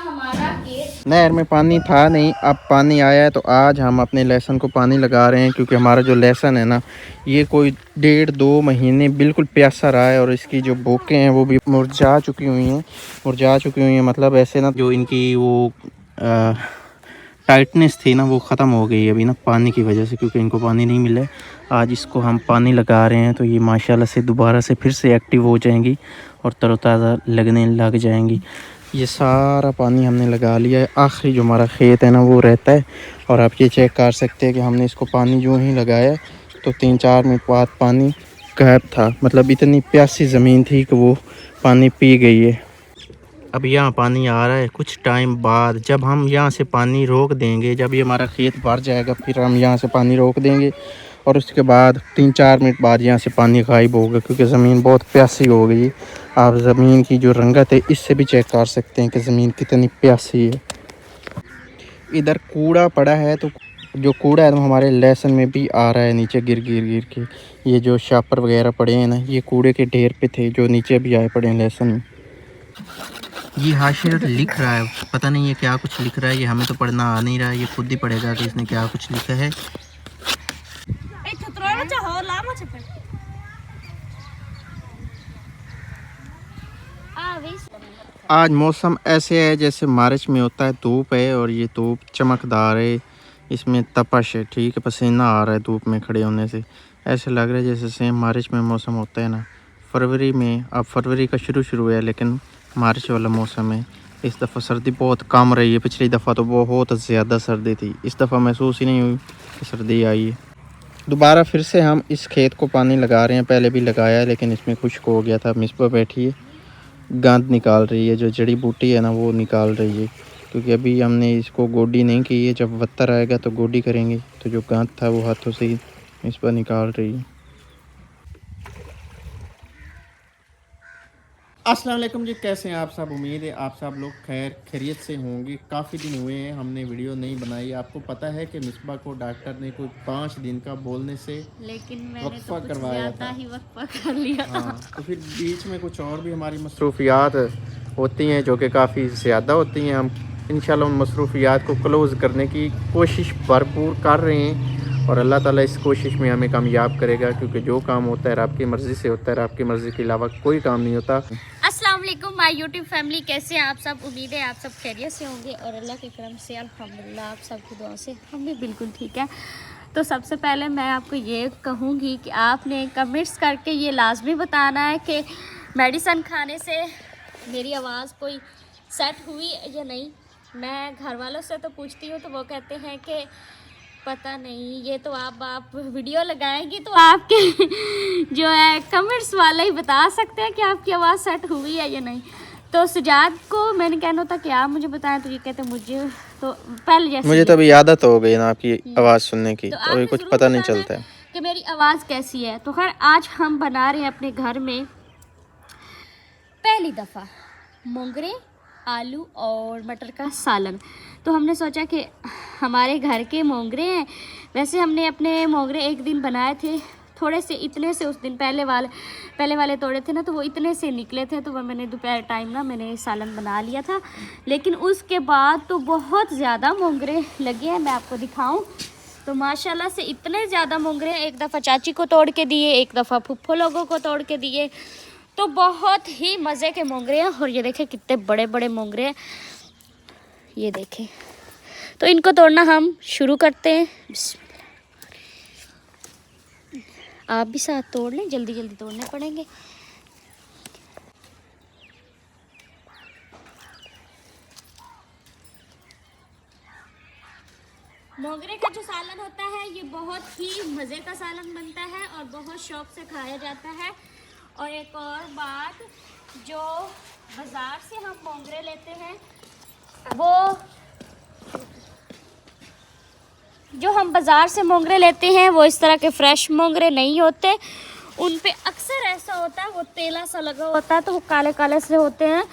हमारा खेत। नहर में पानी था नहीं, अब पानी आया है तो आज हम अपने लहसुन को पानी लगा रहे हैं, क्योंकि हमारा जो लहसुन है ना, ये कोई 1.5-2 महीने बिल्कुल प्यासा रहा है और इसकी जो बोकें हैं वो भी मुरझा चुकी हुई हैं। मतलब ऐसे ना, जो इनकी वो टाइटनेस थी ना, वो ख़त्म हो गई अभी ना पानी की वजह से, क्योंकि इनको पानी नहीं मिला है। आज इसको हम पानी लगा रहे हैं तो ये माशाल्लाह से दोबारा से फिर से एक्टिव हो जाएंगी और तरोताज़ा लगने लग जाएंगी। ये सारा पानी हमने लगा लिया है, आखिरी जो हमारा खेत है ना वो रहता है। और आप ये चेक कर सकते हैं कि हमने इसको पानी यूँ ही लगाया तो 3-4 मिनट बाद पानी गायब था। मतलब इतनी प्यासी ज़मीन थी कि वो पानी पी गई है। अब यहाँ पानी आ रहा है। कुछ टाइम बाद जब हम यहाँ से पानी रोक देंगे, जब ये हमारा खेत भर जाएगा, फिर हम यहाँ से पानी रोक देंगे और उसके बाद 3-4 मिनट बाद यहाँ से पानी गायब होगा, क्योंकि ज़मीन बहुत प्यासी हो गई। आप ज़मीन की जो रंगत है इससे भी चेक कर सकते हैं कि ज़मीन कितनी प्यासी है। इधर कूड़ा पड़ा है, तो जो कूड़ा है तो हमारे लहसुन में भी आ रहा है नीचे गिर के। ये जो शापर वगैरह पड़े हैं ना, ये कूड़े के ढेर पे थे जो नीचे भी आए पड़े हैं लहसुन में। ये हाशिर लिख रहा है, पता नहीं ये क्या कुछ लिख रहा है, ये हमें तो पढ़ना आ नहीं रहा है, ये खुद ही पढ़ेगा कि इसने क्या कुछ लिखा है। आज मौसम ऐसे है जैसे मार्च में होता है, धूप है और ये धूप चमकदार है, इसमें तपश है, ठीक है, पसीना आ रहा है धूप में खड़े होने से। ऐसे लग रहा है जैसे सेम मार्च में मौसम होता है ना, फरवरी में। अब फरवरी का शुरू है लेकिन मार्च वाला मौसम है। इस दफ़ा सर्दी बहुत कम रही है, पिछली दफ़ा तो बहुत ज़्यादा सर्दी थी, इस दफ़ा महसूस ही नहीं हुई कि सर्दी आई है। दोबारा फिर से हम इस खेत को पानी लगा रहे हैं, पहले भी लगाया है लेकिन इसमें खुश्क हो गया था। मिसबा बैठी है, गंद निकाल रही है, जो जड़ी बूटी है ना वो निकाल रही है, क्योंकि अभी हमने इसको गोडी नहीं की है। जब वत्तर आएगा तो गोडी करेंगे, तो जो गंद था वो हाथों से ही इस पर निकाल रही है। अस्सलाम वालेकुम जी, कैसे हैं आप सब? उम्मीद है आप सब लोग खैरियत से होंगे। काफ़ी दिन हुए हैं हमने वीडियो नहीं बनाई। आपको पता है कि मिसबा को डॉक्टर ने कोई 5 दिन का बोलने से लेकिन मैंने वक्फा तो करवाया था। ही वक्फा कर लिया। हाँ, तो फिर बीच में कुछ और भी हमारी मसरूफियात होती हैं जो कि काफ़ी ज़्यादा होती हैं। हम इंशाल्लाह उन मसरूफियात को क्लोज़ करने की कोशिश भरपूर कर रहे हैं और अल्लाह ताला इस कोशिश में हमें कामयाब करेगा, क्योंकि जो काम होता है रब की मर्ज़ी से होता है, रब की मर्ज़ी के अलावा कोई काम नहीं होता। अस्सलाम वालेकुम माय यूट्यूब फैमिली, कैसे हैं आप सब? उम्मीद है आप सब खैरियत से होंगे और अल्लाह के करम से अल्हम्दुलिल्लाह आप सब की दुआ से हम भी बिल्कुल ठीक है। तो सबसे पहले मैं आपको ये कहूँगी कि आपने कमेंट्स करके ये लाजमी बताना है कि मेडिसन खाने से मेरी आवाज़ कोई सेट हुई या नहीं। मैं घर वालों से तो पूछती हूँ तो वो कहते हैं कि पता नहीं, ये तो आप वीडियो लगाएंगी तो आपके जो है कमेंट्स वाले ही बता सकते हैं कि आपकी आवाज़ सेट हुई है या नहीं। तो सजाद को मैंने कहना था कि आप मुझे बताएं, तो ये कहते मुझे तो पहले जैसे मुझे तो अभी आदत हो गई ना आपकी आवाज़ सुनने की, तो तो अभी आपने कुछ ज़रूर पता नहीं बताना चलता है कि मेरी आवाज़ कैसी है। तो खैर आज हम बना रहे हैं अपने घर में पहली दफ़ा मोंगरे, आलू और मटर का सालन। तो हमने सोचा कि हमारे घर के मोंगरे हैं, वैसे हमने अपने मोंगरे एक दिन बनाए थे, थोड़े से इतने से उस दिन पहले वाले तोड़े थे ना, तो वो इतने से निकले थे, तो वह मैंने दोपहर टाइम ना मैंने सालन बना लिया था। लेकिन उसके बाद तो बहुत ज़्यादा मोंगरे लगे हैं, मैं आपको दिखाऊं तो माशाल्लाह से इतने ज़्यादा मोंगरे हैं। एक दफ़ा चाची को तोड़ के दिए, एक दफ़ा फुफ्फो लोगों को तोड़ के दिए, तो बहुत ही मज़े के मोंगरे हैं। और ये देखें कितने बड़े बड़े मोंगरे हैं, ये देखें। तो इनको तोड़ना हम शुरू करते हैं। आप भी साथ तोड़ लें, जल्दी जल्दी तोड़ने पड़ेंगे। मोगरे का जो सालन होता है ये बहुत ही मज़े का सालन बनता है और बहुत शौक से खाया जाता है। और एक और बात, जो बाज़ार से हम मोगरे लेते हैं वो इस तरह के फ्रेश मोगरे नहीं होते। उन पे अक्सर ऐसा होता है, वो तेला सा लगा होता है, तो वो काले काले से होते हैं,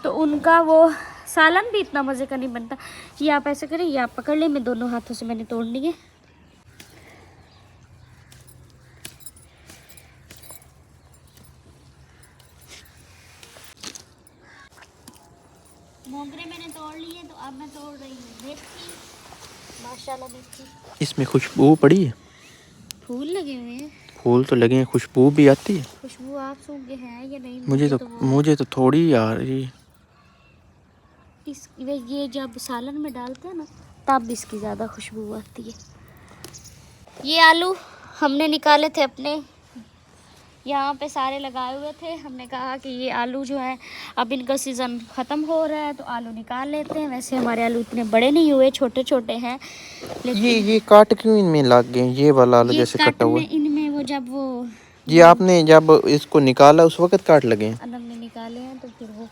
तो उनका वो सालन भी इतना मज़े का नहीं बनता। ये आप ऐसे करें, ये आप पकड़ लें, मैं दोनों हाथों से मैंने तोड़ ली है। मोगरे मोगरे मैंने तोड़ लिए, तो अब मैं तोड़ रही हूँ मेथी। माशाल्लाह मेथी, इसमें खुशबू पड़ी है, फूल लगे हुए हैं। फूल तो लगे हैं, खुशबू भी आती है। खुशबू आप सूंघे हैं या नहीं? मुझे तो थोड़ी आ रही है। ये जब सालन में डालते हैं ना, तब इसकी ज़्यादा खुशबू आती है। ये आलू हमने निकाले थे अपने यहाँ पे, सारे लगाए हुए थे। हमने कहा कि ये आलू जो है अब इनका सीज़न ख़त्म हो रहा है, तो आलू निकाल लेते हैं। वैसे हमारे आलू इतने बड़े नहीं हुए, छोटे छोटे हैं, लेकिन ये काट क्यों इनमें लग गए? ये वाला आलू जैसे कटा हुआ है। इनमें वो जब वो ये आपने जब इसको निकाला उस वक्त काट लगे हैं? अनम में निकाले हैं, तो फिर वो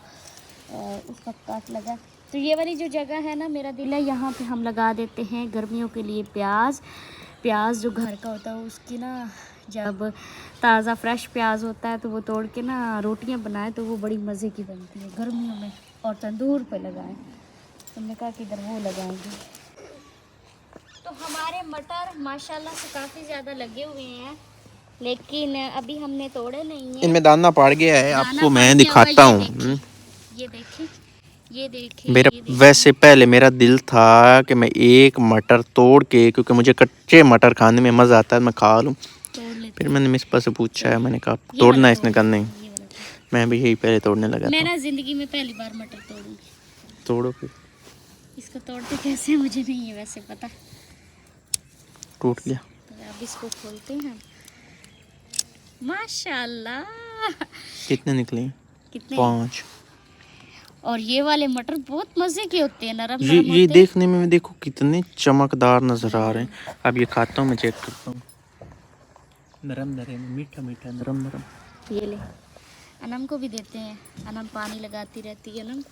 उस वक्त काट लगा। तो ये वाली जो जगह है ना, मेरा दिल है, यहाँ पे हम लगा देते हैं गर्मियों के लिए प्याज जो घर का होता है उसकी ना, जब ताज़ा फ्रेश प्याज होता है तो वो तोड़ के ना रोटियां बनाए तो वो बड़ी मज़े की बनती है गर्मियों में, और तंदूर पे लगाएं। तो हमने कहा कि इधर वो लगाएंगे। तो हमारे मटर माशाल्लाह से काफ़ी ज़्यादा लगे हुए हैं, लेकिन अभी हमने तोड़े नहीं हैं। इनमें दाना पड़ गया है, दाना आपको पड़ मैं गया दिखाता हुआ, हूँ। ये देखिए, ये देखिए, मेरा ये देखिए। वैसे पहले मेरा दिल था कि मैं एक मटर तोड़ के, क्योंकि मुझे कच्चे मटर खाने में मज़ा आता है, मैं खा लूँ। तोड़ लेते फिर मैंने मिसपा से पूछा है, मैंने कहा ये तोड़ना वाला है इसने, तोड़, करने। ये वाला तोड़। मैं भी यही पहले तोड़ने लगा मैं था। ना ज़िंदगी में पहली बार मटर तोड़ूंगी। तोड़ो फिर। इसको तोड़ते कैसे मुझे नहीं है वैसे पता। टूट गया। तो अब इसको खोलते हैं। माशाल्लाह, कितने निकले? कितने? 5। और ये वाले मटर बहुत मज़े के होते हैं, नरम ये नरम होते हैं। देखने में देखो कितने चमकदार नजर आ रहे हैं। अब ये खाता हूँ, मैं चेक करता हूँ। नरम नरम, मीठा मीठा, नरम नरम। ये ले, अनम को भी देते हैं। अनम पानी लगाती रहती है। अनम,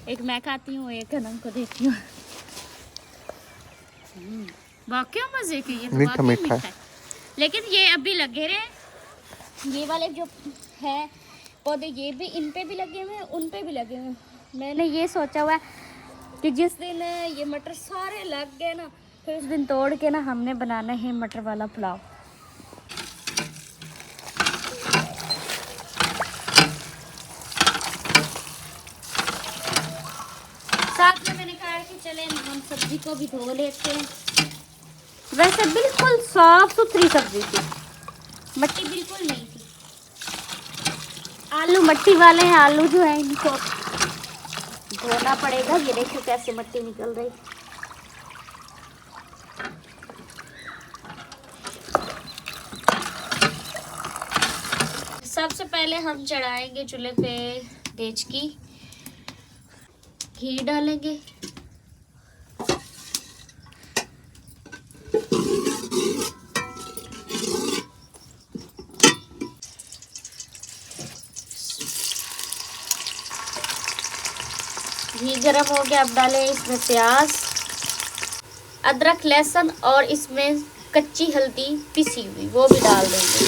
एक मैं खाती हूँ, एक अनम को देती हूँ। वाकई मज़े के, ये तो मीठा वाकई मीठा मीठा है। लेकिन ये अभी लगे रहे, ये वाले जो है पौधे, ये भी इन पे भी लगे हुए हैं, उन पे भी लगे हुए हैं। मैंने ये सोचा हुआ है कि जिस दिन ये मटर सारे लग गए ना, फिर उस दिन तोड़ के ना हमने बनाना है मटर वाला पुलाव। साथ में मैंने कहा कि चले हम सब्जी को भी धो लेते हैं। वैसे बिल्कुल साफ सुथरी सब्जी थी, मट्टी बिल्कुल नहीं थी। आलू मट्टी वाले हैं, आलू जो है इनको धोना पड़ेगा। ये देखो कैसे मट्टी निकल रही। सबसे पहले हम चढ़ाएंगे चूल्हे पे देचकी, घी डालेंगे, घी गरम हो गया। अब डालें इसमें प्याज, अदरक, लहसुन और इसमें कच्ची हल्दी पिसी हुई, वो भी डाल देंगे।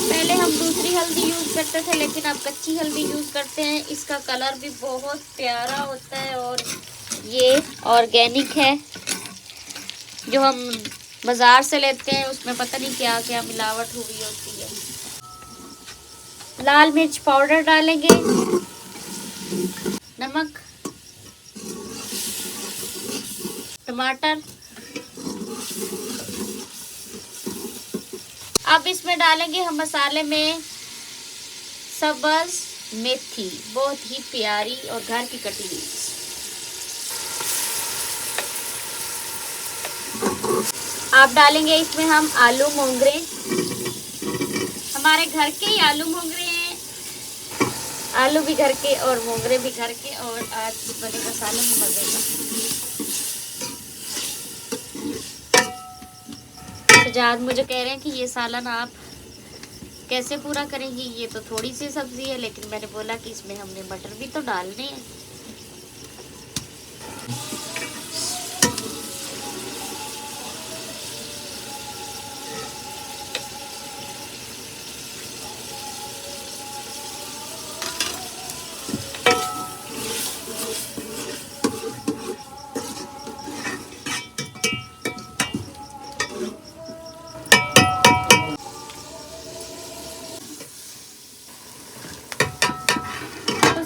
पहले हम दूसरी हल्दी यूज़ करते थे, लेकिन अब कच्ची हल्दी यूज़ करते हैं। इसका कलर भी बहुत प्यारा होता है, और ये ऑर्गेनिक है। जो हम बाज़ार से लेते हैं उसमें पता नहीं क्या क्या मिलावट हुई होती है। लाल मिर्च पाउडर डालेंगे, नमक, टमाटर। अब इसमें डालेंगे हम मसाले में सब्ज़ मेथी, बहुत ही प्यारी और घर की कटी हुई। अब डालेंगे इसमें हम आलू मोंगरे, हमारे घर के ही आलू मोंगरे हैं। आलू भी घर के और मोंगरे भी घर के, और आज बनेगा सालन मज़े का। सजाद मुझे कह रहे हैं कि ये सालन आप कैसे पूरा करेंगी, ये तो थोड़ी सी सब्जी है। लेकिन मैंने बोला कि इसमें हमने मटर भी तो डालने हैं।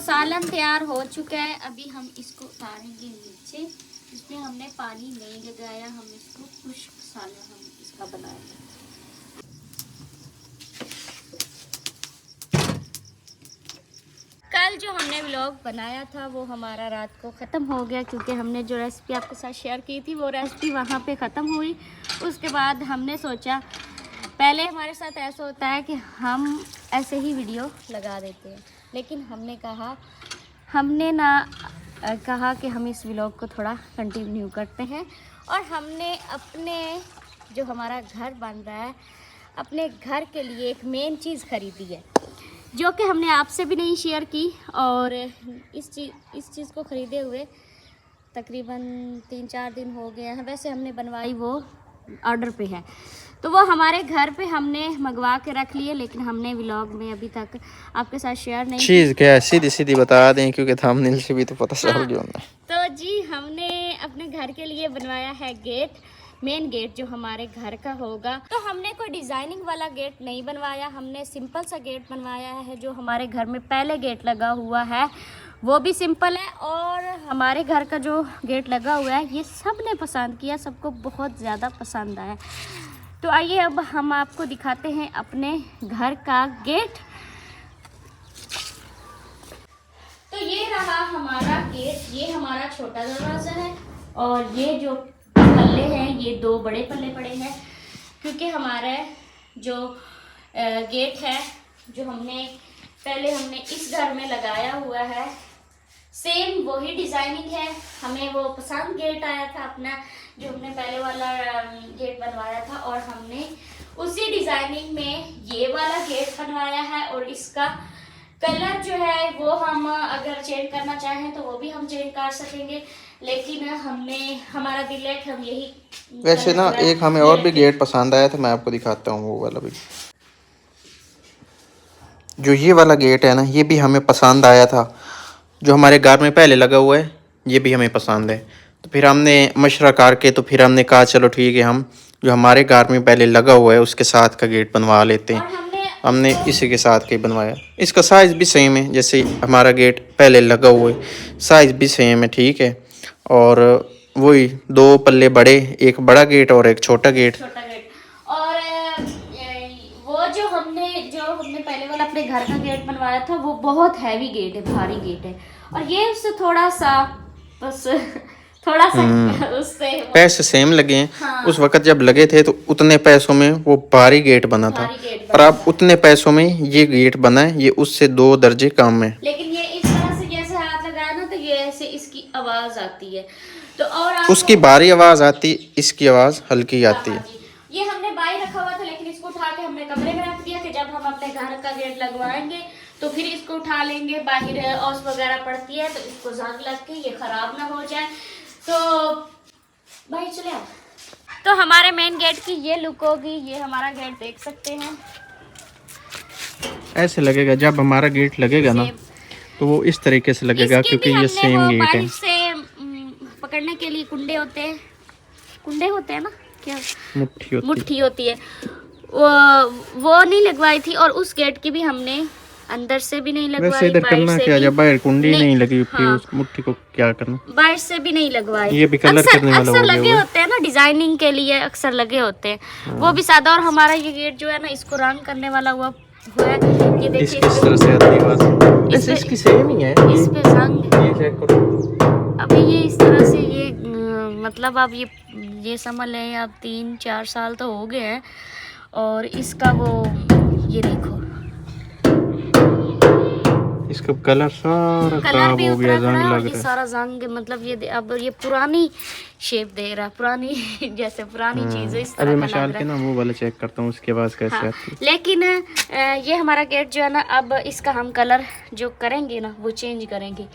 सालन तैयार हो चुका है। अभी हम इसको उतारेंगे नीचे। इसमें हमने पानी नहीं लगाया, हम इसको खुश्क सालन हम इसका बनाएंगे। कल जो हमने व्लॉग बनाया था वो हमारा रात को ख़त्म हो गया, क्योंकि हमने जो रेसिपी आपके साथ शेयर की थी वो रेसिपी वहाँ पे ख़त्म हुई। उसके बाद हमने सोचा, पहले हमारे साथ ऐसा होता है कि हम ऐसे ही वीडियो लगा देते हैं, लेकिन हमने कहा कि हम इस व्लॉग को थोड़ा कंटिन्यू करते हैं। और हमने अपने जो हमारा घर बन रहा है, अपने घर के लिए एक मेन चीज़ ख़रीदी है, जो कि हमने आपसे भी नहीं शेयर की। और इस चीज़ को ख़रीदे हुए तकरीबन 3-4 दिन हो गए हैं। वैसे हमने बनवाई वो ऑर्डर पे है, तो वो हमारे घर पे हमने मंगवा के रख लिए, लेकिन हमने व्लॉग में अभी तक आपके साथ शेयर नहीं चीज़ क्या है सीधी सीधी बता दें, क्योंकि थंबनेल से भी तो पता चल गया होगा। तो जी हमने अपने घर के लिए बनवाया है गेट, मेन गेट जो हमारे घर का होगा। तो हमने कोई डिज़ाइनिंग वाला गेट नहीं बनवाया, हमने सिंपल सा गेट बनवाया है। जो हमारे घर में पहले गेट लगा हुआ है वो भी सिंपल है, और हमारे घर का जो गेट लगा हुआ है ये सब ने पसंद किया, सबको बहुत ज़्यादा पसंद आया। तो आइए अब हम आपको दिखाते हैं अपने घर का गेट। तो ये रहा हमारा गेट, ये हमारा छोटा दरवाज़ा है, और ये जो पल्ले हैं ये 2 बड़े पल्ले पड़े हैं, क्योंकि हमारा जो गेट है जो हमने इस घर में लगाया हुआ है, सेम वही डिज़ाइनिंग है। हमें वो पसंद गेट आया था अपना, जो हमने पहले वाला गेट बनवाया था, और हमने उसी डिज़ाइनिंग में ये वाला गेट बनवाया है। और इसका कलर जो है वो हम अगर चेंज करना चाहें तो वो भी हम चेंज कर सकेंगे, लेकिन हमारा दिल है कि हम यही। वैसे ना एक हमें और भी गेट पसंद आया था, मैं आपको दिखाता हूँ वो वाला भी। जो ये वाला गेट है ना, ये भी हमें पसंद आया था, जो हमारे घर में पहले लगा हुआ है ये भी हमें पसंद है। तो फिर हमने मशवरा करके तो फिर हमने कहा चलो ठीक है, हम जो हमारे घर में पहले लगा हुआ है उसके साथ का गेट बनवा लेते हैं। हमने इसी के साथ के बनवाया। इसका साइज़ भी सेम है, जैसे हमारा गेट पहले लगा हुआ है साइज़ भी सेम है, ठीक है। और वही 2 पल्ले बड़े, एक बड़ा गेट और एक छोटा गेट। और वो जो हमने पहले वाला अपने घर का गेट बनवाया था वो बहुत हैवी गेट है, भारी गेट है, और ये उससे थोड़ा सा उससे पैसे सेम लगे हैं। हाँ। उस वक्त जब लगे थे तो उतने पैसों में वो भारी गेट बना था, और अब उतने पैसों में ये गेट बना है, ये उससे 2 दर्जे कम है। लेकिन ये इस तरह से जैसे हाथ लगाया ना तो ये ऐसे इसकी आवाज आती है, तो और उसकी भारी आवाज आती, इसकी आवाज हल्की आती है। ये हमने बाहर रखा हुआ था, लेकिन इसको उठा के हमने कमरे में रख दिया कि जब हम अपने घर का गेट लगवाएंगे तो फिर इसको उठा लेंगे। बाहर औस वगैरह पड़ती है तो इसको जंग लग के ये खराब ना हो जाए। तो भाई चले आओ। तो हमारे मेन गेट की ये लुक होगी, ये हमारा गेट देख सकते हैं। ऐसे लगेगा जब हमारा गेट लगेगा ना तो वो इस तरीके से लगेगा, क्योंकि ये सेम गेट है। से पकड़ने के लिए कुंडे होते हैं ना, क्या मुट्ठी होती है, वो नहीं लगवाई थी। और उस गेट की भी हमने अंदर से भी नहीं लगवाई। वैसे इधर करना क्या, जब बाहर कुंडी नहीं लगी फिर हाँ, उस मुट्ठी को क्या करना, बाहर से भी नहीं लगवाई। ये भी कलर करने वाला अक्सर लगे होते हैं ना डिजाइनिंग के लिए, अक्सर लगे होते हैं। हाँ। वो भी सादा। और हमारा ये गेट जो है ना इसको रंग करने वाला हुआ है, ये देखिए इस तरह से आती आवाज, इसकी सेम ही है। इस पे रंग ये चेक करो। अभी ये इस तरह से ये मतलब अब ये समझ लें अब 3-4 साल तो हो गए हैं, और इसका वो ये देखो इसका कलर सारा खराब हो गया, जंग लग रहा है सारा जंग, मतलब ये अब ये पुरानी शेप दे रहा है, पुरानी जैसे पुरानी चीज़ है इस तरह। अभी मशाल के ना वो वाला चेक करता हूँ उसके बाद कैसे हाँ, आती है। लेकिन ये हमारा गेट जो है ना, अब इसका हम कलर जो करेंगे ना वो चेंज करेंगे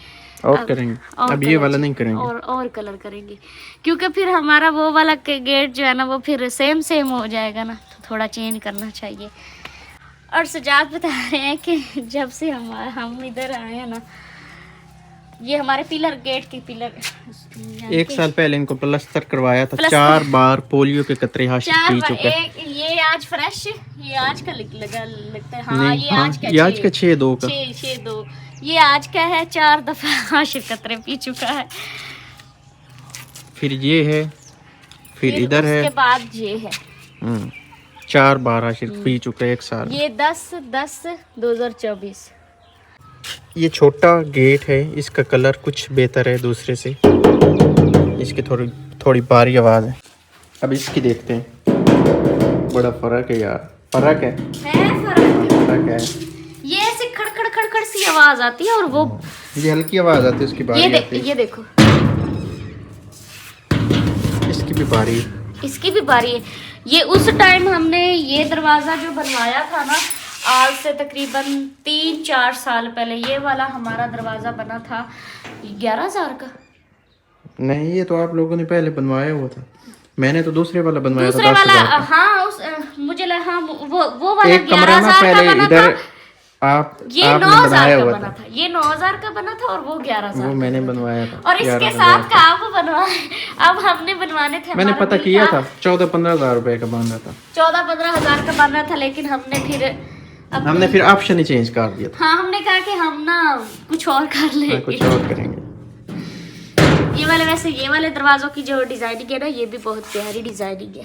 और करेंगे, अब ये वाला नहीं करेंगे, और कलर करेंगे, क्योंकि फिर हमारा वो वाला गेट जो है ना वो फिर सेम हो जाएगा ना, तो थोड़ा चेंज करना चाहिए। और सजाद बता रहे हैं कि जब से हम इधर आए हैं ना, ये हमारे पिलर, गेट के पिलर 1 साल पहले इनको प्लास्टर करवाया था, 4 बार पोलियो के कतरे हाशिर पी चुका है। ये आज फ्रेश, ये आज का लगता है। हाँ, ये आज का 6/2 का 6/2 ये आज का है, 4 दफा आशिक कतरे पी चुका है। फिर ये है, फिर इधर है, उसके बाद ये है। 4 बार आशिक पी चुके हैं एक साल। ये 10/10/2024। ये छोटा गेट है, इसका कलर कुछ बेहतर है दूसरे से, इसकी थोड़ी भारी आवाज़ है। अब इसकी देखते हैं, बड़ा फर्क है यार, फर्क है फर्क है। ये ऐसे खड़खड़ खड़खड़ सी आवाज आती है और वो ये हल्की आवाज़ आती है, उसकी भारी आती है। ये देखो, इसकी भी भारी है, इसकी भी बारी है। ये उस टाइम हमने ये दरवाजा जो बनवाया था ना, आज से तकरीबन 3-4 साल पहले, ये वाला हमारा दरवाजा बना था 11,000 का। नहीं ये तो आप लोगों ने पहले बनवाया हुआ था, मैंने तो दूसरे वाला बनवाया दूसरे था वाला 10,000 का। हाँ, मुझे लगा हाँ, वो वाला एक कमरा ना 11,000 का पहले बना इधर था। ये आपने 9,000 बनाया का हुआ बना था, था, ये 9,000 का बना था और वो 11,000 वो का मैंने बना था। बनवाया था। और इसके 11,000 साथ का आप बनवाए, अब हमने बनवाने थे, मैंने हमारा पता दिल किया था। था 14-15 हज़ार रुपए का बन रहा था। 14-15 हजार का बन रहा था, लेकिन हमने फिर हमने फिर ऑप्शन ही चेंज कर दिया था। हाँ, हमने कहा कि हम ना कुछ और कर ले। हाँ, कुछ और करेंगे। ये वाले, वैसे ये वाले दरवाजों की जो डिजाइनिंग है ना, ये भी बहुत प्यारी डिजाइनिंग है।